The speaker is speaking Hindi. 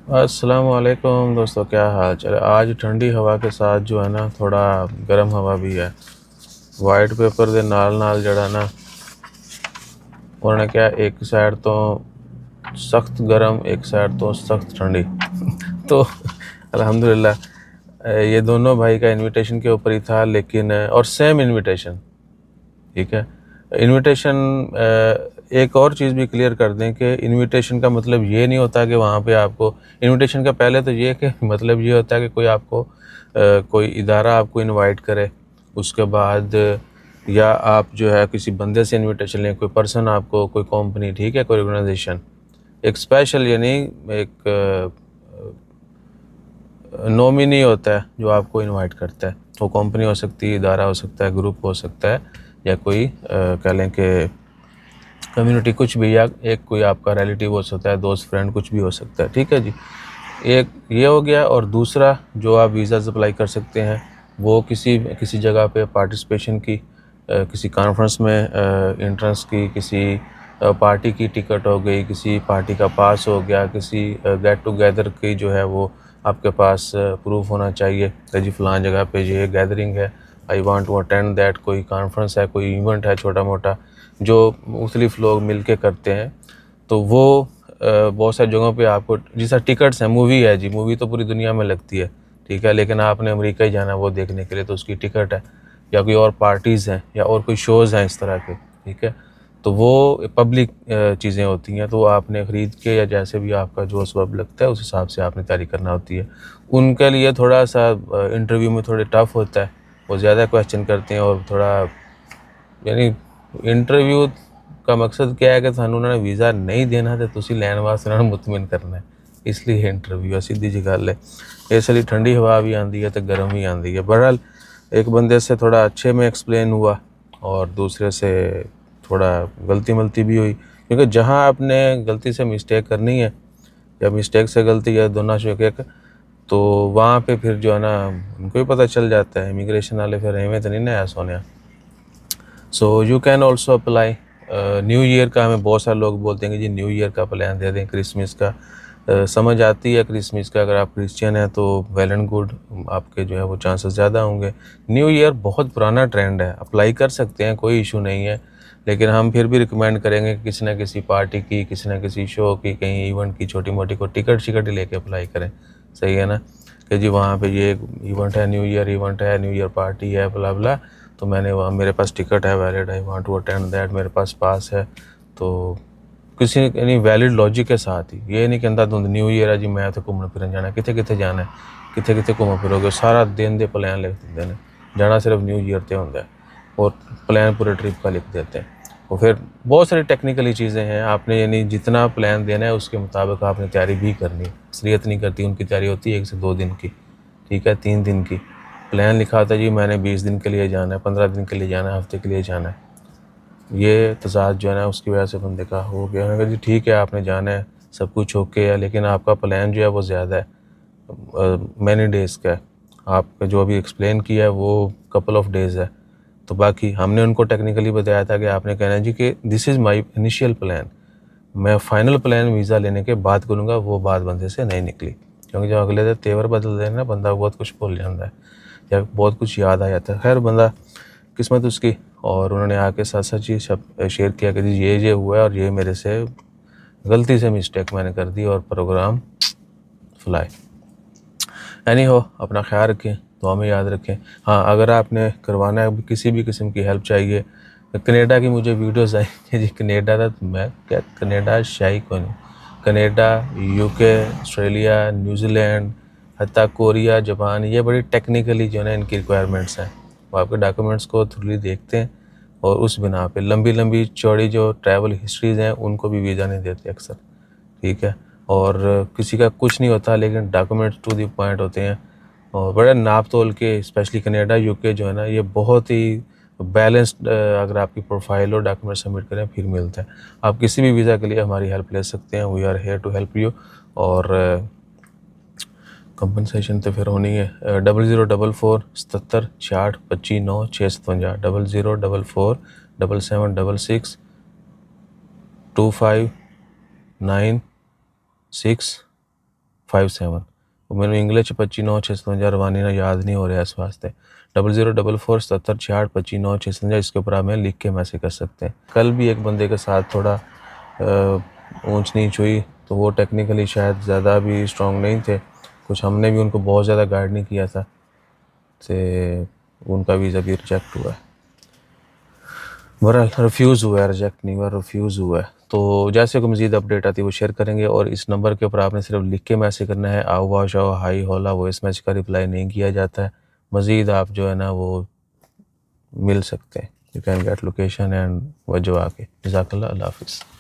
अस्सलाम वालेकुम दोस्तों, क्या हाल चाल है। आज ठंडी हवा के साथ जो है ना, थोड़ा गर्म हवा भी है। वाइट पेपर ਦੇ ਨਾਲ ਜਿਹੜਾ ਨਾ उन्होंने क्या, एक साइड तो सख्त गर्म, एक साइड तो सख्त ठंडी। तो अल्हम्दुलिल्लाह ये दोनों भाई का इनविटेशन के ऊपर ही था, लेकिन और सेम इनविटेशन। ठीक है। इनविटेशन, एक और चीज़ भी क्लियर कर दें कि इनविटेशन का मतलब ये नहीं होता कि वहाँ पे आपको, इनविटेशन का पहले तो ये कि मतलब ये होता है कि कोई आपको कोई इदारा आपको इनवाइट करे, उसके बाद या आप जो है किसी बंदे से इनविटेशन लें, कोई पर्सन आपको, कोई कंपनी, ठीक है, कोई ऑर्गेनाइजेशन, एक स्पेशल यानी एक नॉमिनी होता है जो आपको इनवाइट करता है। वो कंपनी हो सकती है, इदारा हो सकता है, ग्रुप हो सकता है, या कोई कह लें कि कम्युनिटी, कुछ भी, या एक कोई आपका रिलेटिव हो सकता है, दोस्त, फ्रेंड, कुछ भी हो सकता है। ठीक है जी। एक ये हो गया। और दूसरा जो आप वीज़ा अप्लाई कर सकते हैं वो किसी किसी जगह पे पार्टिसिपेशन की, किसी कॉन्फ्रेंस में एंट्रेंस की, किसी पार्टी की टिकट हो गई, किसी पार्टी का पास हो गया, किसी गेट टुगेदर की जो है वो आपके पास प्रूफ होना चाहिए कि जी फ़लाँ जगह पे ये गैदरिंग है, I want to attend that, कोई कॉन्फ्रेंस है, कोई इवेंट है छोटा मोटा जो मुख्तलिफ़ लोग मिल के करते हैं। तो वो बहुत सारी जगहों पे आपको, जैसा टिकट्स हैं, मूवी है जी, मूवी तो पूरी दुनिया में लगती है, ठीक है, लेकिन आपने अमेरिका ही जाना है वो देखने के लिए, तो उसकी टिकट है। या कोई और पार्टीज़ हैं या और कोई शोज़ हैं इस तरह के, ठीक है, तो वो पब्लिक चीज़ें होती हैं, तो वो आपने ख़रीद के या जैसे भी आपका जो सबब लगता है उस हिसाब से आपने तैयारी करना होती है। उनके लिए थोड़ा सा इंटरव्यू में थोड़े टफ़ होता है, वो ज़्यादा क्वेश्चन करते हैं, और थोड़ा यानी इंटरव्यू का मकसद क्या है कि थानू उन्होंने वीज़ा नहीं देना तो तुसी लैन वास्ते उन्होंने मुतमिन करना है, इसलिए इंटरव्यू है, सीधी जी गल है। इसलिए ठंडी हवा भी आती है तो गर्म भी आती है। बहरहाल एक बंदे से थोड़ा अच्छे में एक्सप्लेन हुआ और दूसरे से थोड़ा गलती मलती भी हुई, क्योंकि जहाँ आपने गलती से मिस्टेक करनी है या मिस्टेक से गलती या दोनों से एक, तो वहाँ पे फिर जो है ना उनको भी पता चल जाता है, इमिग्रेशन वाले फिर हमें तो नहीं ना ऐसा होने। So you can also apply. New year का हमें बहुत सारे लोग बोलते हैं कि जी न्यू ईयर का प्लान दे दें, क्रिसमस का। समझ आती है क्रिसमस का, अगर आप क्रिश्चियन हैं तो वेल एंड गुड, आपके जो है वो चांसेस ज़्यादा होंगे। न्यू ईयर बहुत पुराना ट्रेंड है, अप्लाई कर सकते हैं, कोई इशू नहीं है, लेकिन हम फिर भी रिकमेंड करेंगे कि किसी न किसी पार्टी की, किसी न किसी शो की, कहीं इवेंट की, छोटी मोटी को टिकट शिकट ही लेके अप्लाई करें। सही है ना, कि जी वहाँ पे ये इवेंट है, न्यू ईयर इवेंट है, न्यू ईयर पार्टी है, बला बला, तो मैंने वहाँ, मेरे पास टिकट है valid, I want to attend that, मेरे पास पास है। तो किसी यानी वैलिड लॉजिक के साथ ही, ये नहीं कहता धुंध न्यू ईयर है जी मैं तो घूमने फिरन जाना, कितने कितने जाना है, कितने कितने घूमो फिरोगे, सारा दिन दे प्लान लिख देते हैं, जाना सिर्फ न्यू ईयर पे होता है, और प्लान पूरे ट्रिप का लिख देते हैं। और फिर बहुत सारी टेक्निकली चीज़ें हैं, आपने यानी जितना प्लान देना है उसके मुताबिक आपने तैयारी भी करनी है। असलियत नहीं करती, उनकी तैयारी होती है 1 से 2 दिन की, ठीक है, 3 दिन की। प्लान लिखा था जी मैंने 20 दिन के लिए जाना है, 15 दिन के लिए जाना है, हफ्ते के लिए जाना है। ये तज़ाद जो है ना उसकी वजह से बंदे का हो गया। मैंने कहा जी ठीक है आपने जाना है, सब कुछ ओके है, लेकिन आपका प्लान जो है वो ज़्यादा है, मैनी डेज़ का है। आपका जो अभी एक्सप्लेन किया है वो कपल ऑफ डेज़ है। तो बाकी हमने उनको टेक्निकली बताया था कि आपने कहना है जी कि this is my initial plan, मैं फ़ाइनल प्लान वीज़ा लेने के बाद करूँगा। वो बात बंदे से नहीं निकली, क्योंकि जब अगले दिन तेवर बदल देना ना, बंदा बहुत कुछ भूल जाता है या बहुत कुछ याद आ जाता है। खैर बंदा, किस्मत उसकी, और उन्होंने आके सच सच ही सब शेयर किया कि जी ये हुआ है और ये मेरे से गलती से मिस्टेक मैंने कर दी और प्रोग्राम फ्लाई। एनी हो, अपना ख्याल रखें, दुआ में याद रखें। हाँ, अगर आपने करवाना है, किसी भी किस्म की हेल्प चाहिए, कनेडा की मुझे वीडियोस आई कि जी कनेडा था, तो मैं क्या, कनेडा शाही को नहीं, कनेडा, यूके, ऑस्ट्रेलिया, न्यूजीलैंड, हत्ता कोरिया, जापान, ये बड़ी टेक्निकली जो है ना इनकी रिक्वायरमेंट्स हैं। वो आपके डॉक्यूमेंट्स को थ्रूली देखते हैं, और उस बिना पे लंबी लंबी चौड़ी जो ट्रैवल हिस्ट्रीज़ हैं उनको भी वीज़ा नहीं देते अक्सर, ठीक है। और किसी का कुछ नहीं होता, लेकिन डॉक्यूमेंट्स टू द पॉइंट होते हैं, और बड़े नाप तोल के, स्पेशली कनाडा, यूके जो है ना, ये बहुत ही बैलेंस्ड, अगर आपकी प्रोफाइल और डॉक्यूमेंट सबमिट करें फिर मिलता है। आप किसी भी वीज़ा के लिए हमारी हेल्प ले सकते हैं, we are here to help you. और कंपनसेशन तो फिर होनी है। 0044 77 66 25 9 657, 0044 77 66 25 9 6 57 वो मैंने इंग्लिश 259657 रवानी ना याद नहीं हो रहा इस वास्ते 00447766259657 इसके ऊपर आप हमें लिख के मैसेज कर सकते हैं। कल भी एक बंदे के साथ थोड़ा ऊंच नीच हुई तो वो टेक्निकली शायद ज़्यादा भी स्ट्रॉन्ग नहीं थे, कुछ हमने भी उनको बहुत ज़्यादा गाइड नहीं किया था, से उनका वीज़ा भी रिजेक्ट हुआ है। बहरहाल रिफ्यूज़ हुआ है, रिजेक्ट नहीं हुआ, रिफ्यूज़ हुआ है। तो जैसे कोई मज़ीद अपडेट आती है वो शेयर करेंगे और इस नंबर के ऊपर आपने सिर्फ लिख के मैसेज करना है। आओ वाओ शाओ हाई होला वॉइस मैसेज का रिप्लाई नहीं किया जाता है। मज़ीद आप जो है ना वो मिल सकते हैं, you can get location and वजह आके। जज़ाकल्लाह, अल्लाह हाफ़िज़।